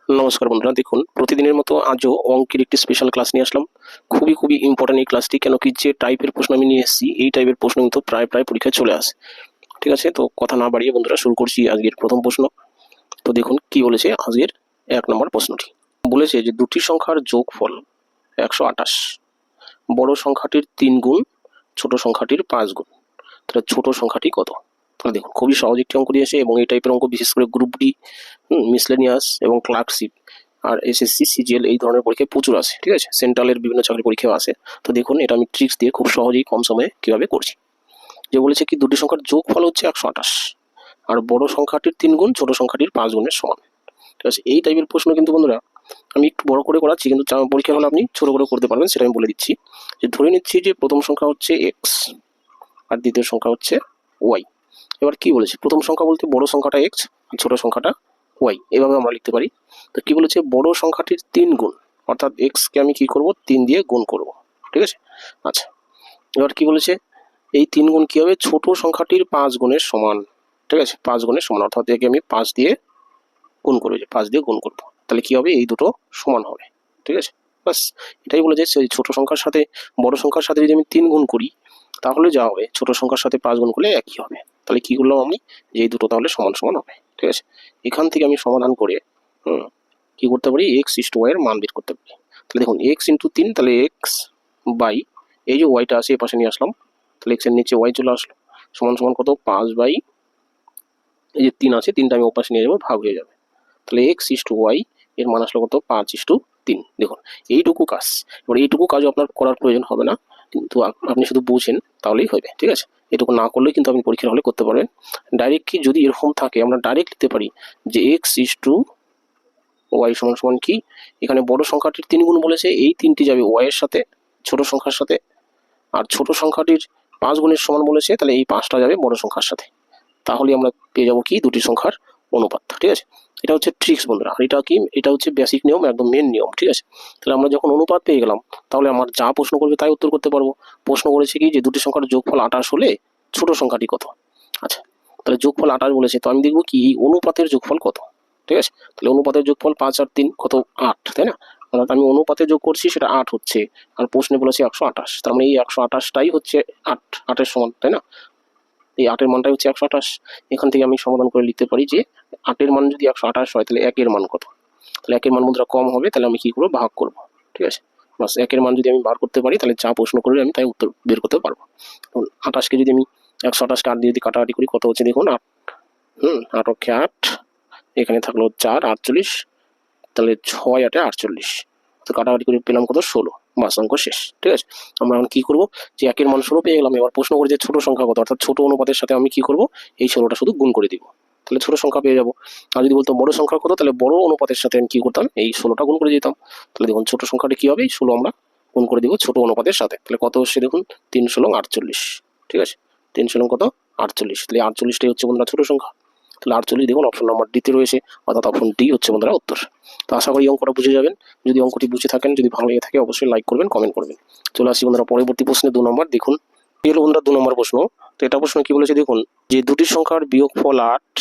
নমস্কার বন্ধুরা, দেখুন প্রতিদিনের মতো আজও অঙ্কের একটি স্পেশাল ক্লাস নিয়ে আসলাম। খুবই ইম্পর্টেন্ট এই ক্লাসটি, কেন কি যে টাইপের প্রশ্ন আমি নিয়ে এসেছি এই টাইপের প্রশ্ন কিন্তু প্রায় পরীক্ষায় চলে আসে। ঠিক আছে, তো কথা না বাড়িয়ে বন্ধুরা শুরু করছি আজকের প্রথম প্রশ্ন। তো দেখুন কি বলেছে আজকের 1 নম্বর প্রশ্নটি। বলেছে যে দুটি সংখ্যার যোগফল 128, বড় সংখ্যাটির 3 গুণ, ছোট সংখ্যাটির 5 গুণ। তাহলে ছোট সংখ্যাটি কত? তাহলে দেখুন খুবই সহজ একটি অঙ্ক দিয়েছে, এবং এই টাইপের অঙ্ক বিশেষ করে গ্রুপ ডি, মিসলেনিয়াস এবং ক্লার্কশিপ আর এসএসসি সিজিএল এই ধরনের পরীক্ষায় প্রচুর আসে। ঠিক আছে, সেন্ট্রালের বিভিন্ন চাকরি পরীক্ষাও আসে। তো দেখুন এটা আমি ট্রিক্স দিয়ে খুব সহজেই কম সময়ে কিভাবে করছি। যে বলেছে কি দুটি সংখ্যার যোগফল হচ্ছে 128, আর বড় সংখ্যাটির 3 গুণ, ছোট সংখ্যাটির 5 গুণের সমান। ঠিক আছে, এই টাইপের প্রশ্ন কিন্তু বন্ধুরা আমি একটু বড় করে করাচ্ছি, কিন্তু পরীক্ষা হলে আপনি ছোট করে করতে পারবেন, সেটা আমি বলে দিচ্ছি। যে ধরে নিচ্ছি যে প্রথম সংখ্যা হচ্ছে এক্স আর দ্বিতীয় সংখ্যা হচ্ছে ওয়াই। এবার কি বলেছে, প্রথম সংখ্যা বলতে বড় সংখ্যাটা এক্স আর ছোট সংখ্যাটা ওয়াই, এভাবে আমরা লিখতে পারি। তো কি বলেছে, বড় সংখ্যাটির 3 গুণ, অর্থাৎ এক্স কে আমি কি করব 3 দিয়ে গুণ করব। ঠিক আছে, আচ্ছা এবার কি বলেছে, এই 3 গুণ কি হবে, ছোট সংখ্যাটির 5 গুণের সমান। ঠিক আছে, 5 গুণের সমান, অর্থাৎ একে আমি 5 দিয়ে গুণ করবো, যে 5 দিয়ে গুণ করবো, তাহলে কি হবে, এই দুটো সমান হবে। ঠিক আছে, বাস এটাই বলে যে ছোট সংখ্যার সাথে বড় সংখ্যার সাথে যদি আমি 3 গুণ করি তাহলে যা হবে, ছোট সংখ্যার সাথে 5 গুণ করলে একই হবে। তাহলে কি করলাম আমি, যে এই দুটো তাহলে সমান সমান হবে। ঠিক আছে, এখান থেকে আমি সমাধান করে কি করতে পারি, এক্স ইস টু ওয়াই এর মান বের করতে পারি। তাহলে দেখুন এক্স ইন্টু 3, তাহলে এক্স বাই এই যে ওয়াইটা আছে এ পাশে নিয়ে আসলাম, তাহলে এক্স এর নিচে ওয়াই চলে আসলো, সমান সমান কত, 5 বাই এই যে 3 আছে, 3টা আমি ও পাশে নিয়ে যাবো, ভাগ হয়ে যাবে। তাহলে এক্স ইস টু ওয়াই এর মান আসলো কত, 5:3। দেখুন এইটুকু কাজ, এবার এইটুকু কাজও আপনার করার প্রয়োজন হবে না, কিন্তু আপনি শুধু বুঝেন তাহলেই হবে। ঠিক আছে, এটুকু না করলেই কিন্তু আপনি পরীক্ষার হলে করতে পারবেন। ডাইরেক্ট কি যদি এরকম থাকে, আমরা ডাইরেক্ট লিখতে পারি যে এক্স ইস টু ওয়াই সমান সমান কি, এখানে বড় সংখ্যাটির 3 গুণ বলেছে, এই 3টি যাবে ওয়াই এর সাথে, ছোট সংখ্যার সাথে, আর ছোট সংখ্যাটির 5 গুণের সমান বলেছে, তাহলে এই 5টা যাবে বড় সংখ্যার সাথে। তাহলে আমরা পেয়ে যাবো কি, দুটি সংখ্যার অনুপাত। ঠিক আছে, এটা হচ্ছে ট্রিক্স বন্ধুরা, আর এটা কি, এটা হচ্ছে বেসিক নিয়ম, একদম মেন নিয়ম। ঠিক আছে, তাহলে আমরা যখন অনুপাত পেয়ে গেলাম, তাহলে আমার যা প্রশ্ন করবে তাই উত্তর করতে পারবো। প্রশ্ন করেছে কি, যে দুটি সংখ্যার যোগফল 28 হলে ছোট সংখ্যাটি কত। আচ্ছা, তাহলে যোগফল 28 বলেছে, তো আমি দেখবো কি এই অনুপাতের যোগফল কত। ঠিক আছে, তাহলে অনুপাতের যোগফল 5 আর 3 কত, 8, তাই না? অর্থাৎ আমি অনুপাতে যোগ করছি, সেটা 8 হচ্ছে, আর প্রশ্নে বলেছে 128, তার মানে এই 128টাই হচ্ছে 8 এর সমান, তাই না? এই 8 এর মানটাই হচ্ছে 128। এখান থেকে আমি সমাধান করে লিখতে পারি যে 8 এর মান যদি 128 হয়, তাহলে 1 এর মান কত। তাহলে 1 এর মান বন্ধুরা কম হবে, তাহলে আমি কি করবো, ভাগ করব। ঠিক আছে, বাস 1 এর মান যদি আমি বার করতে পারি, তাহলে যা প্রশ্ন করবে আমি তাই উত্তর বের করতে পারবো। 28কে যদি আমি 128কে 8 দিয়ে যদি কাটাকাটি করি, কত হচ্ছে দেখুন, 8, 8 অক্ষে 8, এখানে থাকলো 4, 48, তাহলে 6 8 48, তো কাটাকাটি করে পেলাম কত, 16। বাস অঙ্ক শেষ। ঠিক আছে, আমরা এখন কি করবো, যে 1 এর মান 16 পেয়ে গেলাম, এবার প্রশ্ন করে যে ছোট সংখ্যা কত, অর্থাৎ ছোট অনুপাতের সাথে আমি কি করবো, এই 16টা শুধু গুণ করে দিব, তাহলে ছোট সংখ্যা পেয়ে যাবো। আর যদি বলতো বড় সংখ্যা কত, তাহলে বড় অনুপাতের সাথে আমি কি করতাম, এই 16টা গুণ করে দিতাম। তাহলে দেখুন ছোট সংখ্যাটা কি হবে, 16 আমরা গুণ করে দিব ছোট অনুপাতের সাথে, তাহলে কত হচ্ছে দেখুন, 3 16 48। ঠিক আছে, 3 16 কত, 48, তাহলে 48টাই হচ্ছে বন্ধুরা ছোট সংখ্যা। তাহলে 48 দেখুন অপশন নাম্বার ডিতে রয়েছে, অর্থাৎ অপশন ডি হচ্ছে বন্ধুরা উত্তর। তো আশা করি অঙ্কটা বুঝে যাবেন। যদি অঙ্কটি বুঝে থাকেন, যদি ভালো লেগে থাকে, অবশ্যই লাইক করবেন, কমেন্ট করবেন। চলে আসি বন্ধুরা পরবর্তী প্রশ্নে 2 নম্বর। দেখুন এলো বন্ধুরা 2 নম্বর প্রশ্ন। তো এটা প্রশ্ন কি বলেছে দেখুন, যে দুটি সংখ্যার বিয়োগফল 8,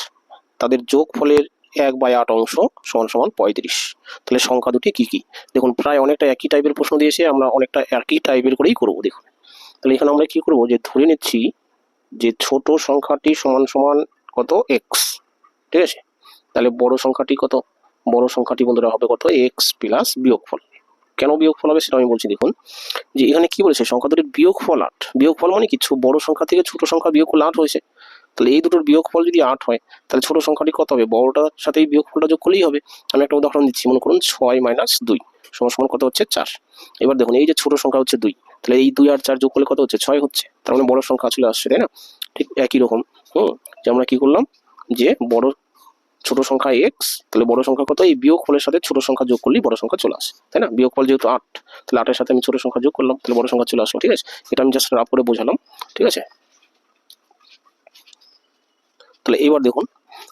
তাদের যোগফলের 1/8 অংশ সমান সমান 35। তাহলে সংখ্যা দুটি কি কি? দেখুন প্রায় অনেকটা একই টাইপের প্রশ্ন দিয়েছে, আমরা অনেকটা একই টাইপের করেই করবো। দেখুন তাহলে এখানে আমরা কি করবো, যে ধরে নিচ্ছি যে ছোট সংখ্যাটি সমান সমান কত, এক্স। ঠিক আছে, তাহলে বড় সংখ্যাটি কত, বড় সংখ্যাটি বন্ধুরা হবে কত, এক্স প্লাস বিয়োগফল। কেন বিয়োগফল হবে সেটা আমি বলছি। দেখুন যে এখানে কি বলেছে, সংখ্যা দুটির বিয়োগফল 8। বিয়োগফল মানে কিছু বড় সংখ্যা থেকে ছোট সংখ্যা বিয়োগ করলে 8 হয়েছে, তাহলে এই দুটোর বিয়োগফল যদি 8 হয়, তাহলে ছোট সংখ্যাটি কত হবে, বড়টার সাথে এই বিয়োগফলটা যোগ করলেই হবে। আমি একটা উদাহরণ দিচ্ছি, মনে করুন 6 - 2 সমান সমান কত হচ্ছে, 4। এবার দেখুন এই যে ছোট সংখ্যা হচ্ছে 2, তাহলে এই 2 আর 4 যোগ করলে কত হচ্ছে, 6 হচ্ছে, তার মানে বড় সংখ্যা চলে আসছে, তাই না? ঠিক একই রকম যে আমরা কি করলাম, যে বড় ছোট সংখ্যা এক্স, তাহলে বড় সংখ্যা কত, এই বিয়োগফলের সাথে ছোট সংখ্যা যোগ করলেই বড় সংখ্যা চলে আসে, তাই না? বিয়োগফল যেহেতু 8, তাহলে 8 এর সাথে আমি ছোট সংখ্যা যোগ করলাম, তাহলে বড় সংখ্যা চলে আসলো। ঠিক আছে, এটা আমি জাস্ট রাফ করে বোঝালাম। ঠিক আছে, তাহলে এবার দেখুন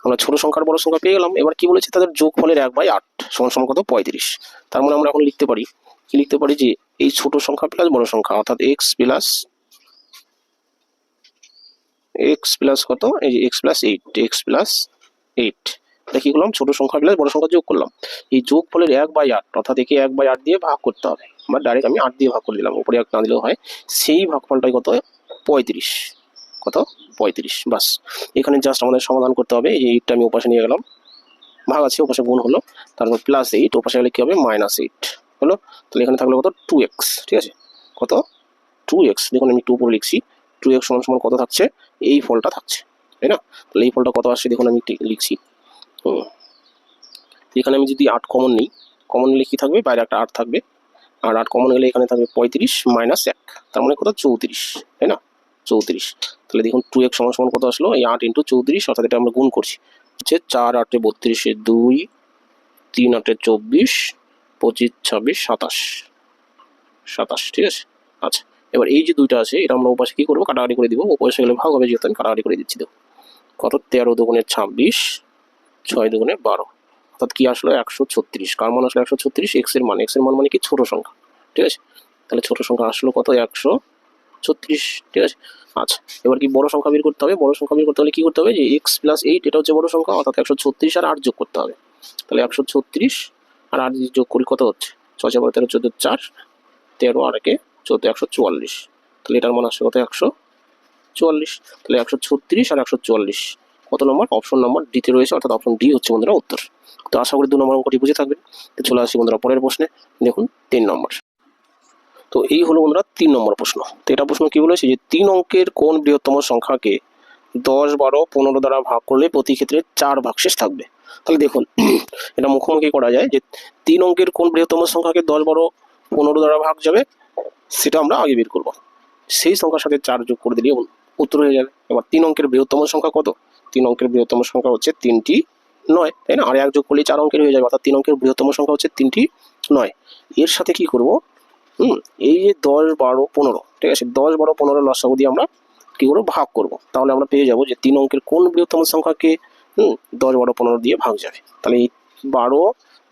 আমরা ছোট সংখ্যার বড় সংখ্যা পেয়ে গেলাম। এবার কি বলেছে, তাদের যোগফলের 1/8 সমান সমান কত, 35। তার মানে আমরা এখন লিখতে পারি, কি লিখতে পারি, যে এই ছোট সংখ্যা প্লাস বড় সংখ্যা, অর্থাৎ এক্স প্লাস কত, এই যে এক্স প্লাস 8, এক্স প্লাস 8 এটা কি করলাম, ছোট সংখ্যা প্লাস বড় সংখ্যা যোগ করলাম। এই যোগফলের 1/8 অর্থাৎ একে 1/8 দিয়ে ভাগ করতে হবে, বা ডাইরেক্ট আমি 8 দিয়ে ভাগ করে দিলাম, উপরে 1 না দিলেও হয়। সেই ভাগফলটাই কত, 35। কত, 35। বাস, এখানে জাস্ট আমাদের সমাধান করতে হবে। এই 8টা আমি ওপাশে নিয়ে গেলাম, ভাগ আছে ওপাশে গুণ হলো, তারপর +8 ওপাশে গেলে কি হবে, -8 হলো। তাহলে এখানে থাকলো কত, 2x। ঠিক আছে, কত, 2x। দেখুন আমি 2 উপরে লিখছি, 2x সমান কত থাকছে, এই ফলটা থাকছে, তাই না? তাহলে এই ফলটা কত আসছে দেখুন আমি লিখছি। এখানে আমি যদি 8 কমন নিই, কমন নিলে কি থাকবে, বাইরে একটা 8 থাকবে, আর 8 কমন গেলে এখানে থাকবে 35 - 1, তার মানে কত, 34, তাই না? 34। তাহলে দেখুন 2x সমান কত আসলো, এই 8 × 34, অর্থাৎ এটা আমরা গুণ করছি, হচ্ছে 4 × 8 = 32, 2 3 × 8 = 24, 25 26 27, 27। ঠিক আছে, আচ্ছা। এবার এই যে দুইটা আছে, এটা আমরা ওপাশে কি করবো, কাটাকাটি করে দিব, ওপাশে গেলে ভাগ হবে, যেহেতু আমি কাটাকাটি করে দিচ্ছি। দেখো কত, 13 × 2 = 26, 6 × 2 = 12, অর্থাৎ কি আসলো, 136। কার মান আসলো 136, এক্স এর মান। এক্স এর মান মানে কি, ছোট সংখ্যা। ঠিক আছে, তাহলে ছোট সংখ্যা আসলো কত, 136। ঠিক আছে, আচ্ছা। এবার কি বড় সংখ্যা বের করতে হবে। বড় সংখ্যা বের করতে হলে কি করতে হবে, যে x + 8 এটা হচ্ছে বড় সংখ্যা, অর্থাৎ 136 আর 8 যোগ করতে হবে। তাহলে 136 আর 8 যোগ করি কত হচ্ছে, 6 × 13 14 4, 13 আর 1 14, 144। তাহলে এটার মান আসছে কত, 144। তাহলে 136 আর 144 কত নম্বর, অপশন নাম্বার ডিতে রয়েছে, অর্থাৎ অপশন ডি হচ্ছে বন্ধুরা উত্তর। তো আশা করি 2 নম্বর অঙ্কটি বুঝে থাকবেন। তো চলে আসি বন্ধুরা পরের প্রশ্নে, দেখুন 3 নম্বর। তো এই হলো বন্ধুরা 3 নম্বর প্রশ্ন। তো এটা প্রশ্ন কি বলেছে, যে 3 অঙ্কের কোন বৃহত্তম সংখ্যাকে 10 12 15 দ্বারা ভাগ করলে প্রতি ক্ষেত্রে 4 ভাগশেষ থাকবে। তাহলে দেখুন এটা মুখোমুখি করা যায়, যে 3 অঙ্কের কোন বৃহত্তম সংখ্যাকে 10 12 15 দ্বারা ভাগ যাবে, সেটা আমরা আগে বের করবো। সেই সংখ্যার সাথে 4 যোগ করে দিলে উত্তর হয়ে যাবে। এবার 3 অঙ্কের বৃহত্তম সংখ্যা কত, 3 অঙ্কের বৃহত্তম সংখ্যা হচ্ছে 3টি 9, তাই না? আর 1 যোগ করলে 4 অঙ্কের হয়ে যাবে, অর্থাৎ 3 অঙ্কের বৃহত্তম সংখ্যা হচ্ছে 3টি 9। এর সাথে কি করব, এই যে 10 12 15, ঠিক আছে, 10 12 15 লসাগু দিয়ে আমরা কি করবো, ভাগ করব। তাহলে আমরা পেয়ে যাব যে 3 অঙ্কের কোন বৃহত্তম সংখ্যাকে 10 12 15 দিয়ে ভাগ যাবে। তাহলে এই 12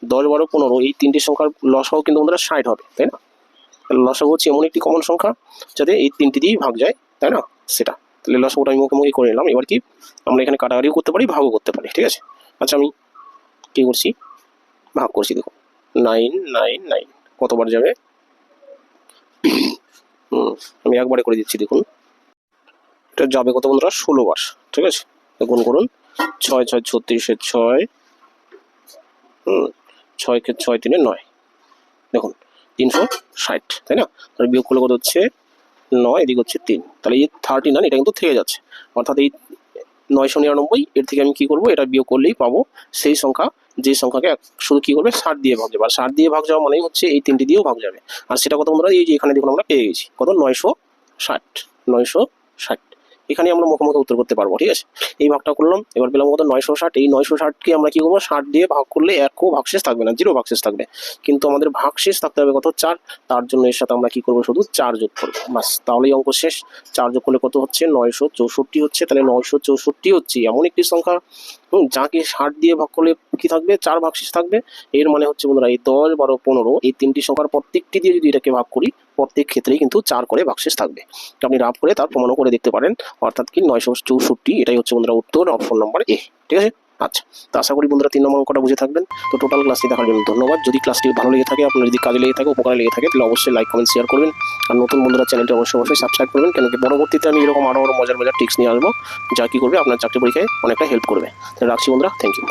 10 12 15 এই তিনটি সংখ্যার লসাগু কিন্তু আমাদের 60 হবে, তাই না? লসাগু হচ্ছে এমন একটি কমন সংখ্যা যাতে এই তিনটি দিয়েই ভাগ যায়, তাই না? সেটা, তাহলে লসাগুটা আমি মুখোমুখি করে নিলাম। এবার কি, আমরা এখানে কাটাকাটিও করতে পারি, ভাগও করতে পারি। ঠিক আছে, আচ্ছা আমি কি করছি, ভাগ করছি। দেখুন 9 9 9 কতবার যাবে, আমি একবারে করে দিচ্ছি। দেখুন এটা যাবে কত বন্ধুরা, 16 বার। ঠিক আছে, গুণ করুন, 6 6 36 6, 6 কে 6 3 9, দেখুন 360, তাই না? তাহলে বিয়োগ করলে কত হচ্ছে, 9, এদিকে হচ্ছে 3, তাহলে এই 39 এটা কিন্তু থেকে যাচ্ছে, অর্থাৎ এই 999 এর থেকে আমি কি করব, এটা বিয়োগ করলেই পাবো সেই সংখ্যা, যে সংখ্যাকে শুধু কি করবে, 60 দিয়ে ভাগ যাবে। আর 60 দিয়ে ভাগ যাওয়া মানেই হচ্ছে এই তিনটি দিয়েও ভাগ যাবে। আর সেটা কত বন্ধুরা, এই যে এখানে দেখুন আমরা পেয়ে গেছি কত, 960। 960 এখানে আমরা মুখোমুখি উত্তর করতে পারবো। ঠিক আছে, এই ভাগটা করলাম, এবার পেলাম কত, 960। এই 960কে আমরা কি করবো, 60 দিয়ে ভাগ করলে 1ও ভাগশেষ থাকবে না, 0 ভাগশেষ থাকবে, কিন্তু আমাদের ভাগশেষ থাকতে হবে কত, 4। তার জন্য এর সাথে আমরা কি করবো, শুধু 4 যোগ করবো, বাস, তাহলেই অঙ্ক শেষ। 4 যোগ করলে কত হচ্ছে, 964 হচ্ছে। তাহলে 964 হচ্ছে এমন একটি সংখ্যা যাকে 60 দিয়ে ভাগ করলে কি থাকবে, 4 ভাগশেষ থাকবে। এর মানে হচ্ছে বন্ধুরা, এই 10 12 15 এই তিনটি সংখ্যার প্রত্যেকটি দিয়ে যদি এটাকে ভাগ করি, প্রত্যেক ক্ষেত্রেই কিন্তু 4 করে ভাগশেষ থাকবে। আপনি রাফ করে তার প্রমাণও করে দেখতে পারেন, অর্থাৎ কি 964, এটাই হচ্ছে বন্ধুরা উত্তর, অপশন নাম্বার এ। ঠিক আছে, আচ্ছা। তো আশা করি বন্ধুরা 3 নম্বর অঙ্কটা বুঝে থাকবেন। তো টোটাল ক্লাসটি দেখার জন্য ধন্যবাদ। যদি ক্লাসটি ভালো লেগে থাকে, আপনার যদি কাজে লেগে থাকে, উপকারে লেগে থাকে, তাহলে অবশ্যই লাইক কমেন্ট শেয়ার করবেন। আর নতুন বন্ধুরা চ্যানেলটি অবশ্যই সাবস্ক্রাইব করবেন, কেন কি পরবর্তীতে আমি এরকম আরও মজার টিপস নিয়ে আসবো, যা কি করবে আপনার চাকরি পরীক্ষায় অনেকটা হেল্প করবে। রাখছি বন্ধুরা, থ্যাংক ইউ।